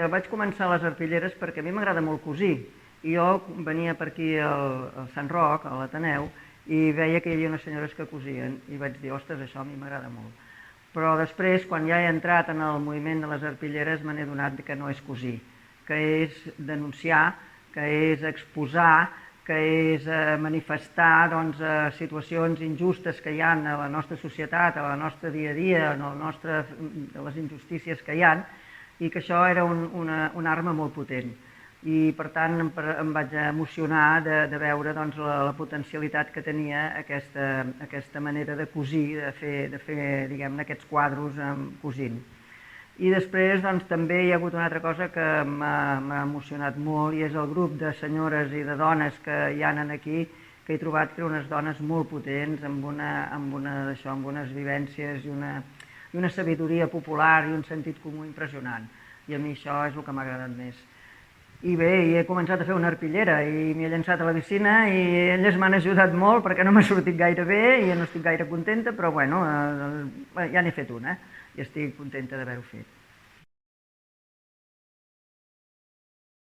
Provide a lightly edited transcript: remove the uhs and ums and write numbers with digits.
que vaig començar les arpilleres perquè a mi m'agrada molt cosir. I jo venia per aquí al Sant Roc, a l'Ateneu, i veia que hi havia unes senyores que cosien i vaig dir, ostres, això a mi m'agrada molt. Però després, quan ja he entrat en el moviment de les arpilleres, me n'he donat que no és cosir, que és denunciar, que és exposar, que és manifestar situacions injustes que hi ha a la nostra societat, a la nostra dia a dia, a les injustícies que hi ha, i que això era una arma molt potent. I per tant em vaig emocionar de veure la potencialitat que tenia aquesta manera de cosir, de fer diguem-ne, aquests quadros cosint. I després també hi ha hagut una altra cosa que m'ha emocionat molt i és el grup de senyores i de dones que hi ha aquí, que he trobat que eren unes dones molt potents, amb unes vivències i una sabidoria popular i un sentit comú impressionant. I a mi això és el que m'ha agradat més. I bé, he començat a fer una arpillera i m'he llançat a la piscina i elles m'han ajudat molt perquè no m'ha sortit gaire bé i no estic gaire contenta, però bueno, ja n'he fet una i estic contenta d'haver-ho fet.